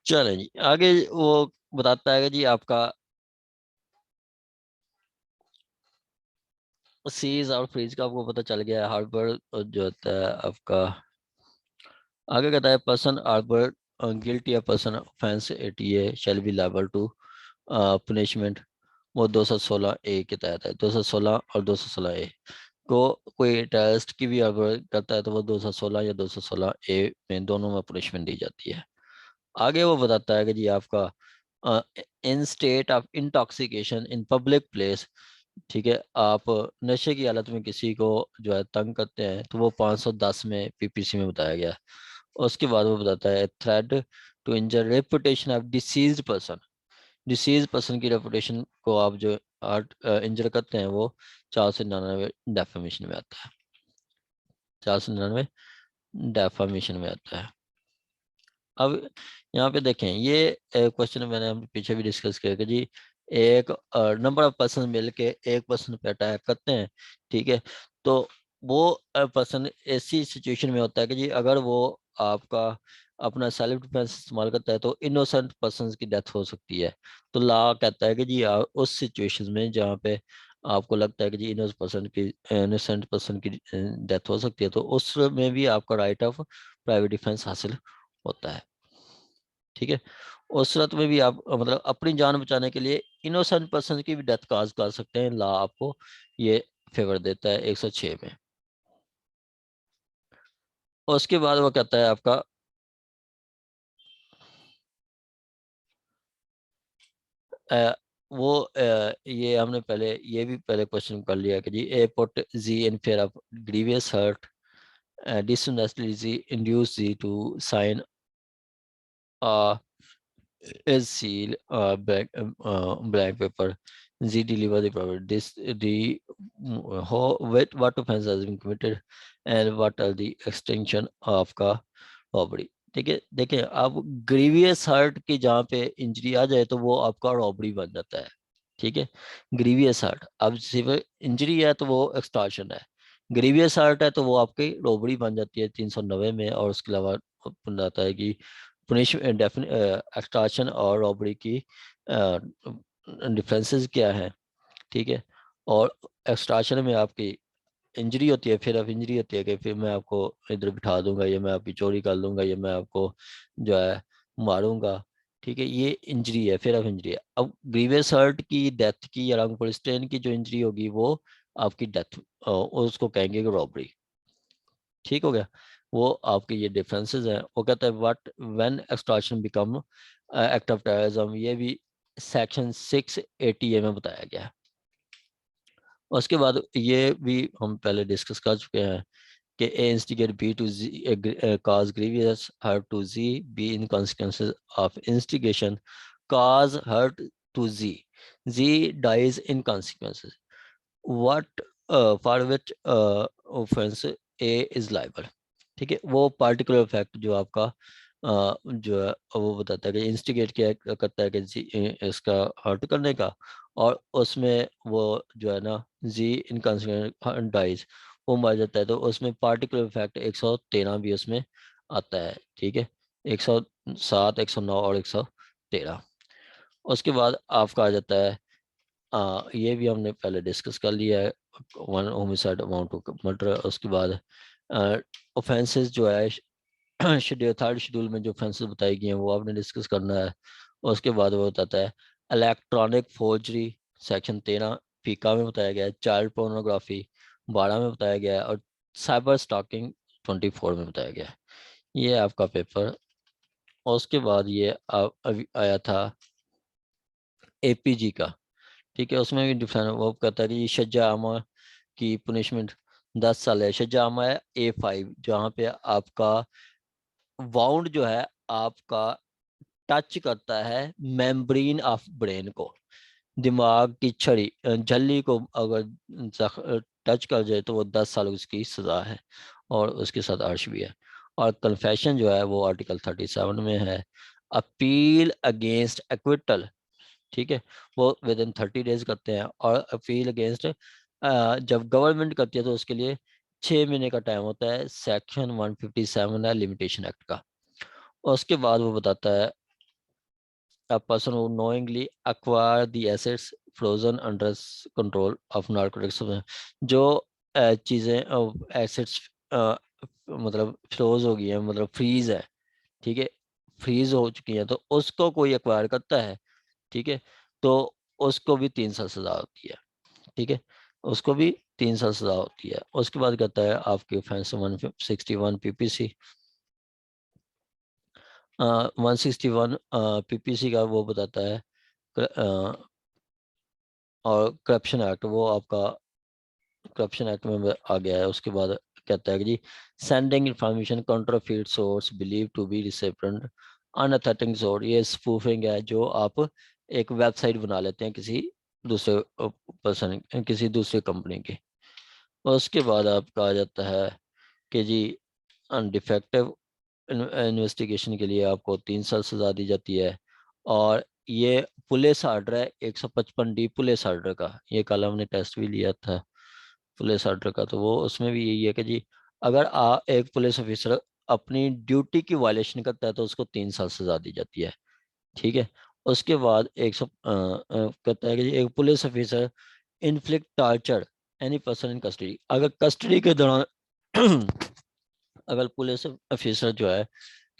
चलें जी आगे। वो बताता है कि जी आपका सीज और फ्रीज का आपको पता चल गया है। हार्बर जो होता है आपका, आगे कहता है person harbour guilty person offence ATA shall be liable to punishment. वो 216 ए के तहत है, 216 और 216 ए को। कोई टेररिस्ट की भी हार्बर करता है तो वो 216 या 216 ए में दोनों में पनिशमेंट दी जाती है। आगे वो बताता है कि जी आपका इन state of intoxication in public place, ठीक है, आप नशे की हालत में किसी को जो है तंग करते हैं तो वो 510 में पीपीसी में बताया गया है। और उसके बाद वो बताता है threat to injure reputation of deceased person. Deceased person की रेपुटेशन को आप जो आर्ट इंजर करते हैं वो 499 डेफामेशन में आता है। 499 डेफामेशन में आता है। अब यहाँ पे देखें, ये क्वेश्चन मैंने हम पीछे भी डिस्कस किया कि जी एक नंबर ऑफ पर्सन मिल के एक पर्सन पे अटैक करते हैं, ठीक है। तो वो पर्सन ऐसी सिचुएशन में होता है कि जी अगर वो आपका अपना सेल्फ डिफेंस इस्तेमाल करता है तो इनोसेंट पर्सन की डेथ हो सकती है। तो लॉ कहता है कि जी उस सिचुएशन में जहाँ पे आपको लगता है कि जी इनोसेंट पर्सन की डेथ हो सकती है तो उसमें भी आपका राइट ऑफ प्राइवेट डिफेंस हासिल होता है, ठीक है। उस सूरत में भी आप मतलब अपनी जान बचाने के लिए इनोसेंट पर्सन की भी डेथ काज कर सकते हैं। लॉ आपको ये फेवर देता है 106 में। और उसके बाद वो कहता है आपका ये हमने पहले ये भी पहले क्वेश्चन कर लिया कि Z A put Z in fear of grievous hurt dishonestly induce Z to sign is seal blank paper. Z deliver the property. This the how what offense has been committed and what are the extension of का robbery. ठीक है, देखिए अब grievous hurt की जहाँ पे injury आ जाए तो वो आपका रॉबरी बन जाता है, ठीक है। ग्रीवियस हर्ट, अब सिर्फ इंजरी है तो वो एक्सटॉर्शन है। ग्रीवियस हर्ट है तो वो आपकी रॉबरी बन जाती है 390 में। और उसके अलावा बन जाता है कि पुनिश एक्सटॉर्शन और रॉबरी की डिफरेंसेस क्या है, ठीक है। और एक्सटॉर्शन में आपकी इंजरी होती है, फिर अब इंजरी होती है कि फिर मैं आपको इधर बिठा दूंगा या मैं आपकी चोरी कर लूंगा या मैं आपको जो है मारूंगा, ठीक है। ये इंजरी है, फिर अब इंजरी है। अब ग्रीवियस हर्ट की डेथ की या पुलिस स्ट्रेन की जो इंजरी होगी वो आपकी डेथ, उसको कहेंगे रॉबरी, ठीक हो गया। वो आपके ये डिफरेंसेस हैं। वो कहता है what when extortion become act of terrorism, ये भी सेक्शन 680 में बताया गया है। उसके बाद ये भी हम पहले डिस्कस कर चुके हैं कि A instigate B to Z cause grievous hurt to Z, B in consequences of instigation cause hurt to Z, Z dies in consequences, what for which offense A is liable, ठीक है। वो particular fact जो आपका जो है वो बताता है कि इंस्टिगेट किया करता है कि जी इसका हर्ट करने का, और उसमें वो जो है ना जी इनकॉन्सिक्वेंट डाइज, वो मर जाता है। तो उसमें पार्टिकुलर फैक्ट 113 भी उसमें आता है, ठीक है। 107, 109 और 113। उसके बाद आपका आ जाता है ये भी हमने पहले डिस्कस कर लिया है, one homicide amount of murder. उसके बाद ऑफेंसेस जो है शेड्यूल थर्ड शेड्यूल में जो ऑफेंसेस बताई गई हैं वो आपने डिस्कस करना है। उसके बाद वो बताता है इलेक्ट्रॉनिक फोर्जरी, सेक्शन 13 फीका में बताया गया है। चाइल्ड पोर्नोग्राफी 12 में बताया गया है। और साइबर स्टॉकिंग 24 में बताया गया है। ये आपका पेपर। और उसके बाद ये अभी आया था एपीजी का, ठीक है। उसमें भी डिफरेंट वो कहता है कि शज्जा आमा की पुनिशमेंट 10 साल है। शज्जा आमा है A5, जहाँ पे आपका वाउंड जो है आपका टच करता है मेम्ब्रेन ऑफ ब्रेन को, दिमाग की छड़ी झल्ली को अगर टच कर जाए तो वो 10 साल उसकी सजा है। और उसके साथ अर्श भी है। और कन्फेशन जो है वो आर्टिकल 37 में है। अपील अगेंस्ट एक्विटल, ठीक है, वो विद इन 30 डेज करते हैं। और अपील अगेंस्ट जब गवर्नमेंट करती है तो उसके लिए 6 महीने का टाइम होता है। सेक्शन 157 है लिमिटेशन एक्ट का। और उसके बाद वो बताता है a person who knowingly acquire the assets frozen under control of narcotics, जो चीज़ें एसेट्स मतलब फ्रोज हो गई है, मतलब फ्रीज है, ठीक है, फ्रीज हो चुकी है, तो उसको कोई एक्वायर करता है, ठीक है, तो उसको भी 3 साल सजा होती है, ठीक है, उसको भी 3 साल सजा होती है। उसके बाद कहता है आपकी ऑफेंस 161 PPC, 161 PPC का वो बताता है और करप्शन एक्ट, वो आपका करप्शन एक्ट में आ गया है। उसके बाद कहता है कि Z sending information counterfeit source believe to be recipient unauthentic source, ये स्पूफिंग है, जो आप एक वेबसाइट बना लेते हैं किसी दूसरे पर्सन, किसी दूसरी कंपनी की। उसके बाद आपका आ जाता है कि जी डिफेक्टिव इन्वेस्टिगेशन के लिए आपको 3 साल सजा दी जाती है। और ये पुलिस आर्डर है 155D पुलिस आर्डर का, ये कल हमने टेस्ट भी लिया था पुलिस आर्डर का, तो वो उसमें भी यही है कि जी अगर एक पुलिस ऑफिसर अपनी ड्यूटी की वायलेशन करता है तो उसको 3 साल सजा दी जाती है, ठीक है। उसके बाद कहता है कि जी एक police officer inflict torture any person in custody, अगर कस्टडी के दौरान अगर पुलिस ऑफिसर जो है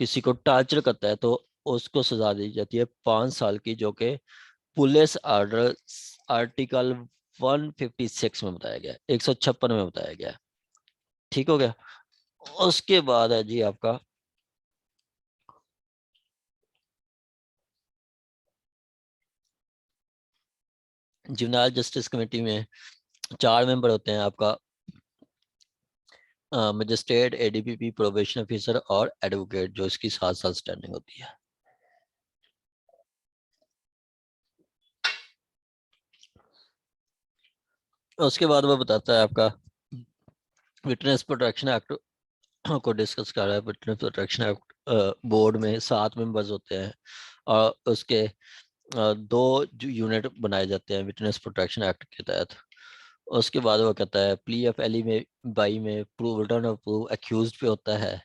किसी को टॉर्चर करता है तो उसको सजा दी जाती है 5 साल की, जो कि पुलिस आर्डर आर्टिकल 156 में बताया गया है, 156 में बताया गया है, ठीक हो गया। उसके बाद है जी आपका जुवेनाइल जस्टिस कमेटी में 4 मेंबर होते हैं, आपका मजिस्ट्रेट, ADPP, प्रोबेशन ऑफिसर और एडवोकेट, जो इसकी 7 साल स्टैंडिंग होती है। उसके बाद वो बताता है आपका विटनेस प्रोटेक्शन एक्ट को डिस्कस कर रहा है। विटनेस प्रोटेक्शन एक्ट बोर्ड में 7 मेंबर्स होते हैं और उसके 2 यूनिट बनाए जाते हैं विटनेस प्रोटेक्शन एक्ट के तहत। उसके बाद वो कहता है प्ली ऑफ एली में बाई में prove return of prove accused पे होता है।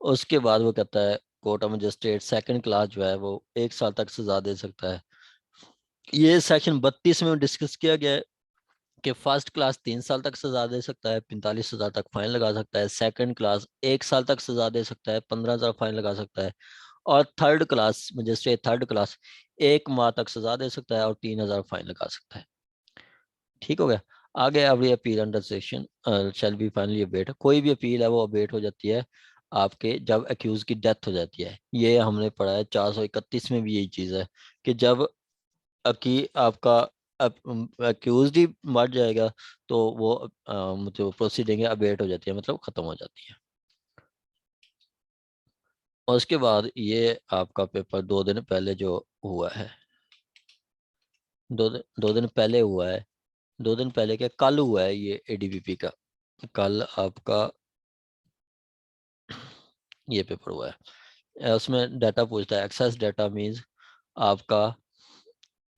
उसके बाद वो कहता है court of magistrate second class जो है वो 1 साल तक सजा दे सकता है। ये सेक्शन 32 में डिस्कस किया गया है कि फर्स्ट क्लास 3 साल तक सजा दे सकता है, 45,000 तक फाइन लगा सकता है। सेकंड क्लास 1 साल तक सजा दे सकता है, 15,000 फाइन लगा सकता है। और third class magistrate third class 1 माह तक सजा दे सकता है और 3,000 फाइन लगा सकता है, ठीक हो गया। आगे every appeal under section shall be finally abate, कोई भी अपील है वो अबेट हो जाती है आपके जब एक्यूज की डेथ हो जाती है। ये हमने पढ़ा है 431 में भी यही चीज़ है कि जब आपका एक्यूज ही मर जाएगा तो वो मतलब प्रोसीडिंग अबेट हो जाती है, मतलब खत्म हो जाती है। और उसके बाद ये आपका पेपर 2 दिन पहले जो हुआ है, 2 दिन पहले हुआ है, 2 दिन पहले क्या कल हुआ है ये ADPP का, कल आपका ये पेपर हुआ है। उसमें डाटा पूछता है, एक्सेस डाटा मीन्स आपका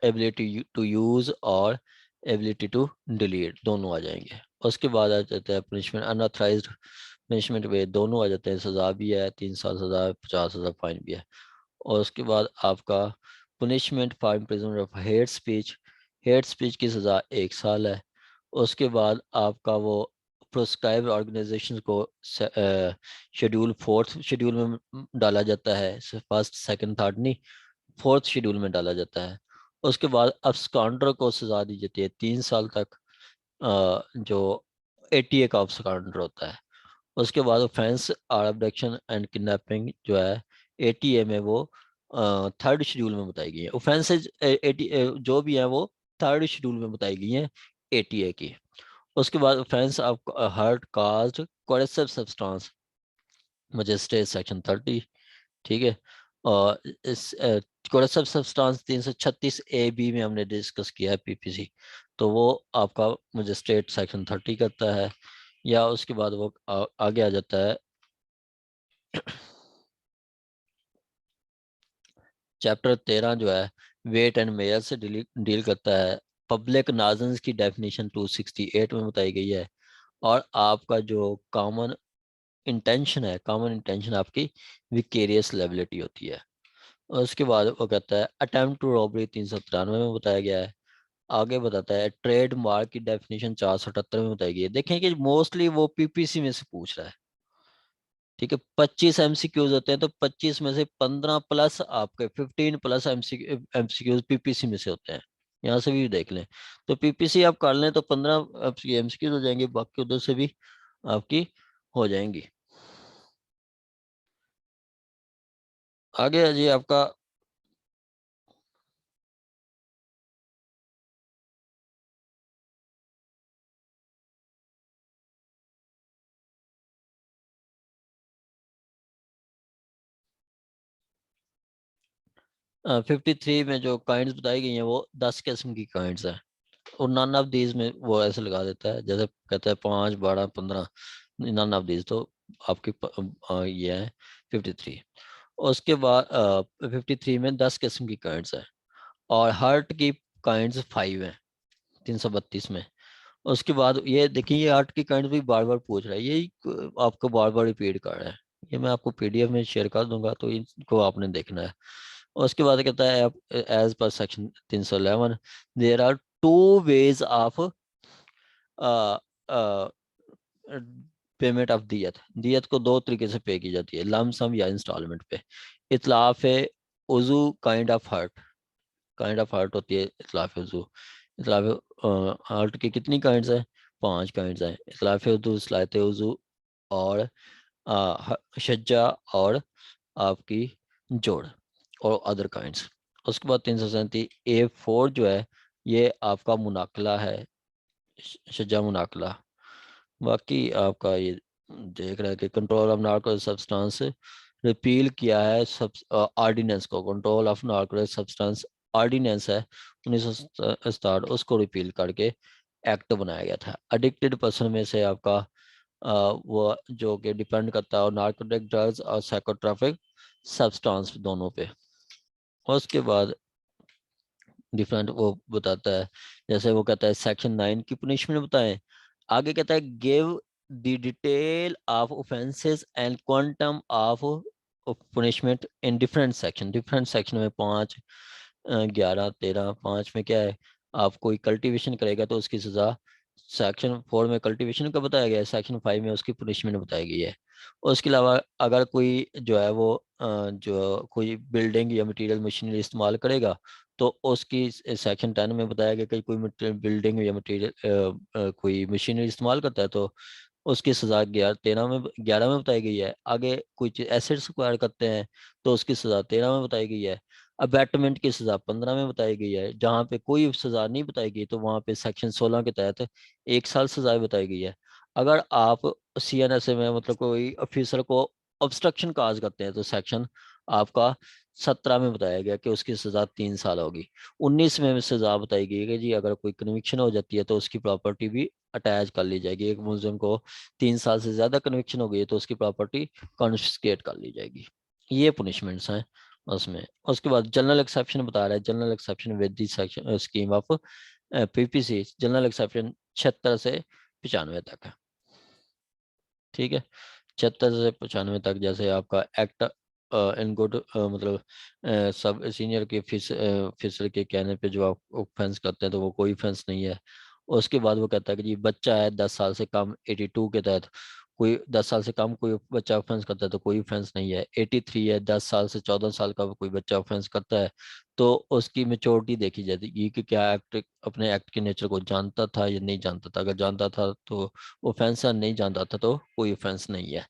एबिलिटी टू यूज और एबिलिटी टू डिलीट दोनों आ जाएंगे। उसके बाद आ जाता है पनिशमेंट, अनऑथराइज्ड पनिशमेंट वे दोनों आ जाते हैं, सजा भी है 3 साल सजा है, 50,000 फाइन भी है। और उसके बाद आपका punishment for imprisonment of hate speech की सज़ा 1 साल है। उसके बाद आपका वो प्रोस्क्राइब ऑर्गेनाइजेशन को शेड्यूल 4th शेड्यूल में डाला जाता है, फर्स्ट सेकंड थर्ड नहीं, 4th शेड्यूल में डाला जाता है। उसके बाद अब्सकॉन्डर को सजा दी जाती है 3 साल तक, जो ATA का अब्सकॉन्डर होता है। उसके बाद offence or abduction and kidnapping जो है ATA में वो थर्ड शेड्यूल में बताई गई है। ऑफेंसेज जो भी है वो थर्ड शेड्यूल में बताई गई हैं ATA की। उसके बाद offence of hurt caused corrosive substance magistrate section 30, ठीक है। और इस कोरेसिव सब्सटेंस 336A-B में हमने डिस्कस किया है PPC, तो वो आपका मजिस्ट्रेट सेक्शन 30 करता है। या उसके बाद वो आगे आ जाता है चैप्टर 13 जो है वेट एंड मेजर से डील करता है। पब्लिक नाजन्स की डेफिनेशन 268 में बताई गई है। और आपका जो कॉमन इंटेंशन है, कॉमन इंटेंशन आपकी विकेरियस लायबिलिटी होती है। और उसके बाद वो कहता है अटेम्प्ट टू रॉबरी 393 में बताया गया है। आगे बताता है ट्रेड मार्क की डेफिनेशन 478 में बताई गई है। देखें कि मोस्टली वो पीपीसी में से पूछ रहा है। ठीक है, 25 एमसीक्यूज होते हैं, तो 25 में से 15 प्लस आपके 15 प्लस एमसीक्यूज पीपीसी में से होते हैं। यहाँ से भी देख लें, तो पीपीसी आप कर लें तो 15 एमसीक्यूज हो जाएंगे, बाकी उधर से भी आपकी हो जाएंगी। आगे है जी आपका 53 में जो काइंड्स बताई गई हैं वो 10 किस्म की काइंड्स हैं। और नन ऑफ दीज में वो ऐसे लगा देता है, जैसे कहता है 5 12 15, नन ऑफ दीज, तो आपकी ये है 53। और उसके बाद 53 में 10 किस्म की काइंड्स है, और हार्ट की काइंड्स 5 हैं 332 में। उसके बाद ये देखिए, ये हार्ट की काइंड्स भी बार बार पूछ रहा है, यही आपको बार बार रिपीट कर रहा है। ये मैं आपको पीडीएफ में शेयर कर दूंगा, तो इनको आपने देखना है। और उसके बाद कहता है आप as per section 311 there are two ways of payment of दियत। दियत को दो तरीके से पे की जाती है, लमसम या इंस्टॉलमेंट पे। इतलाफ उजू काइंड ऑफ हार्ट होती है इतलाफ उजू। इतलाफ हार्ट की कितनी काइंड्स हैं? 5 काइंड्स हैं, इतलाफ उजू, सलात उजू, और शज्जा, और आपकी जोड़, और अदर काइंड्स। उसके बाद 337A4 जो है ये आपका मुनाकला है, शज्जा मुनाकला। बाकी आपका ये देख रहा है कि control of narcotic substance repeal किया है, सब ऑर्डिनेंस को, control of narcotic substance ordinance है 1967, उसको रिपील करके एक्ट बनाया गया था। एडिक्टेड पर्सन में से आपका वो जो कि डिपेंड करता है नार्कोटिक ड्रग्स और साइकोट्रॉपिक सब्सटेंस दोनों पे। और उसके बाद डिफरेंट वो बताता है, जैसे वो कहता है सेक्शन 9 की पनिशमेंट बताएं। आगे कहता है give the detail of offences and quantum of punishment in different section. Different section में 5 11 13, 5 में क्या है, आप कोई कल्टीवेशन करेगा तो उसकी सजा। सेक्शन 4 में कल्टीवेशन का बताया गया है, सेक्शन 5 में उसकी पनिशमेंट बताई गई है। और उसके अलावा अगर कोई जो है वो जो कोई बिल्डिंग या मटेरियल मशीनरी इस्तेमाल करेगा, तो उसकी सेक्शन 10 में बताया गया कि कोई बिल्डिंग या मटेरियल कोई मशीनरी इस्तेमाल करता है तो उसकी सजा 11 में बताई गई है। आगे कुछ एसेट्स एक्वायर करते हैं तो उसकी सजा 13 में बताई गई है। अबैटमेंट की सजा 15 में बताई गई है। जहाँ पे कोई सजा नहीं बताई गई तो वहाँ पे सेक्शन 16 के तहत 1 साल सजा बताई गई है। अगर आप सीएनएसए में मतलब कोई ऑफिसर को ऑब्स्ट्रक्शन काज करते हैं तो सेक्शन आपका 17 में बताया गया कि उसकी सजा 3 साल होगी। 19 में सजा बताई गई है कि जी अगर कोई कन्विक्शन हो जाती है तो उसकी प्रॉपर्टी भी अटैच कर ली जाएगी। एक मुलजिम को 3 साल से ज्यादा कन्विक्शन हो गई है तो उसकी प्रॉपर्टी कॉन्फिस्केट कर ली जाएगी। ये पनिशमेंट्स हैं उसमें। उसके बाद जनरल एक्सेप्शन बता रहा है, general exception with the section scheme of PPC. General exception 76 से 95 तक है। ठीक है, 76 से 95 तक। जैसे आपका एक्ट इन गुड मतलब सब सीनियर के ऑफिसर के कहने पे जो आप ऑफेंस करते हैं तो वो कोई ऑफेंस नहीं है। उसके बाद वो कहता है कि जी बच्चा है 10 साल से कम, 82 के तहत कोई 10 साल से कम कोई बच्चा ऑफेंस करता है तो कोई ऑफेंस नहीं है। 83 है, 10 साल से 14 साल का कोई बच्चा ऑफेंस करता है तो उसकी मेच्योरिटी देखी जाती है कि क्या एक्ट अपने एक्ट के नेचर को जानता था या नहीं जानता था। अगर जानता था तो ऑफेंस है, नहीं जानता था तो कोई ऑफेंस नहीं है।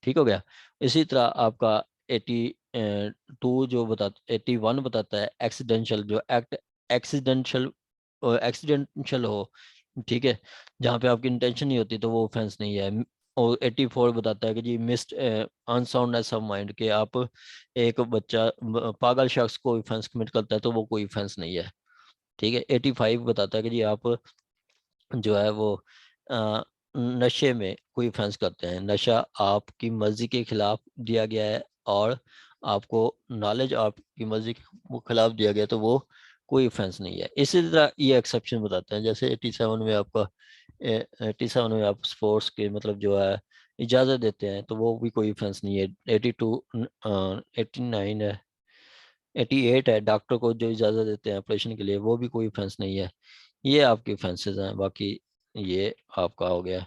ठीक हो गया। इसी तरह आपका 82 जो बता 81 बताता है एक्सीडेंशियल, जो एक्ट एक्सीडेंशियल एक्सीडेंशियल हो, ठीक है, जहाँ पे आपकी इंटेंशन नहीं होती तो वो ऑफेंस नहीं है। और 84 बताता है कि जी मिस्ड अनसाउंडनेस ऑफ माइंड, के आप एक बच्चा पागल शख्स को ऑफेंस कमिट करता है तो वो कोई ऑफेंस नहीं है। ठीक है, 85 बताता है कि जी आप जो है वो नशे में कोई ऑफेंस करते हैं, नशा आपकी मर्जी के खिलाफ दिया गया है और आपको नॉलेज आपकी मर्जी के खिलाफ दिया गया तो वो कोई ऑफेंस नहीं है। इसी तरह ये एक्सेप्शन बताते हैं, जैसे 87 में आपका 87 में आप स्पोर्ट्स के मतलब जो है इजाज़त देते हैं तो वो भी कोई ऑफेंस नहीं है। 82 89 है, 88 है। डॉक्टर को जो इजाज़त देते हैं ऑपरेशन के लिए वो भी कोई ऑफेंस नहीं है। ये आपकी ऑफेंसेस हैं। बाकी ये आपका हो गया।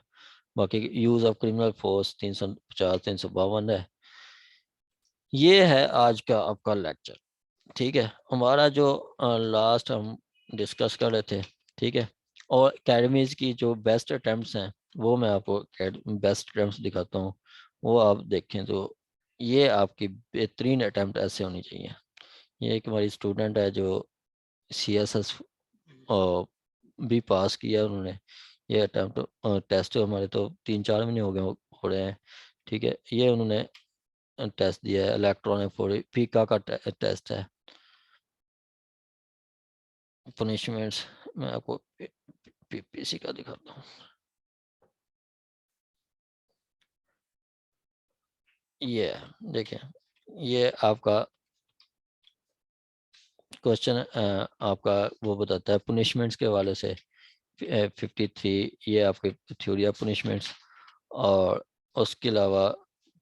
बाकी यूज़ ऑफ क्रिमिनल फोर्स 350 352 है। ये है आज का आपका लेक्चर। ठीक है, हमारा जो लास्ट हम डिस्कस कर रहे थे, ठीक है, और अकेडमीज़ की जो बेस्ट अटैम्प्ट्स हैं वो मैं आपको बेस्ट अटैम्प्ट्स दिखाता हूँ, वो आप देखें तो ये आपकी बेहतरीन अटैम्प्ट ऐसे होनी चाहिए। ये एक हमारी स्टूडेंट है जो CSS भी पास किया उन्होंने। ये अटैम्प्ट टेस्ट हमारे तो 3-4 महीने हो गए हो रहे हैं। ठीक है, ये उन्होंने टेस्ट दिया है, इलेक्ट्रॉनिक फीका का टेस्ट है। पनिशमेंट्स मैं आपको PPC का दिखाता हूँ। ये देखें, ये आपका क्वेश्चन आपका वो बताता है पनिशमेंट्स के हवाले से। 53 ये आपके थ्योरी ऑफ पनिशमेंट्स। और उसके अलावा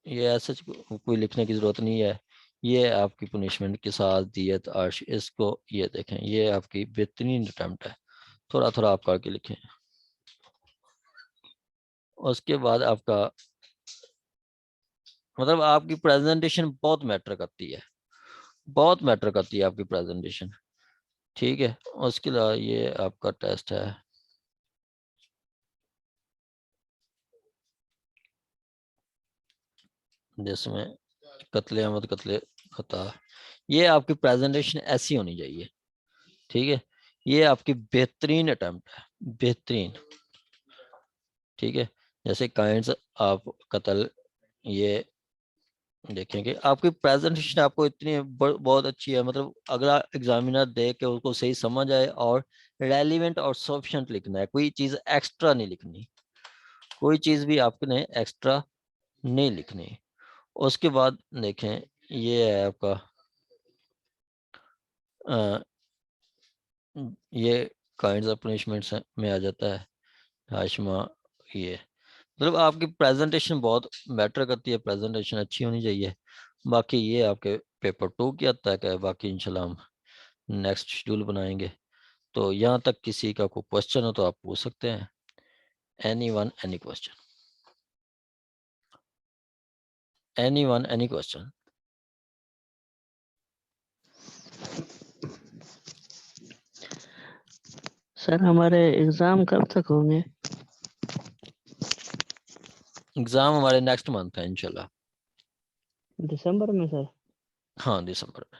ये ऐसा कोई लिखने की ज़रूरत नहीं है। ये आपकी पनिशमेंट के साथ दियत अर्श, इसको ये देखें, ये आपकी बेहतरीन अटैम्प्ट है। थोड़ा थोड़ा आप करके लिखें। उसके बाद आपका मतलब आपकी प्रेजेंटेशन बहुत मैटर करती है, बहुत मैटर करती है आपकी प्रेजेंटेशन। ठीक है, उसके अलावा ये आपका टेस्ट है। जिसमें कत्ले अहमद कत्ले खता, ये आपकी प्रेजेंटेशन ऐसी होनी चाहिए। ठीक है, ये आपकी बेहतरीन अटेम्प्ट है, बेहतरीन। ठीक है, जैसे काइंड्स आप कत्ल, ये देखेंगे आपकी प्रेजेंटेशन आपको इतनी बहुत अच्छी है, मतलब अगला एग्जामिनर देख के उसको सही समझ आए। और रेलिवेंट और सफिशिएंट लिखना है, कोई चीज़ एक्स्ट्रा नहीं लिखनी, कोई चीज़ भी आपने एक्स्ट्रा नहीं लिखनी। उसके बाद देखें, ये है आपका ये काइंड्स ऑफ पनिशमेंट्स में आ जाता है हाशमा। ये मतलब आपकी प्रेजेंटेशन बहुत मैटर करती है, प्रेजेंटेशन अच्छी होनी चाहिए। बाकी ये आपके पेपर 2 की हद तक है। बाकी इंशाल्लाह हम नेक्स्ट शेड्यूल बनाएंगे। तो यहाँ तक किसी का कोई क्वेश्चन हो तो आप पूछ सकते हैं। Anyone any question, anyone any question. Sir हमारे एग्जाम कब तक होंगे? एग्जाम हमारे नेक्स्ट मंथ है इंशाल्लाह। दिसंबर में सर? हाँ, दिसंबर में।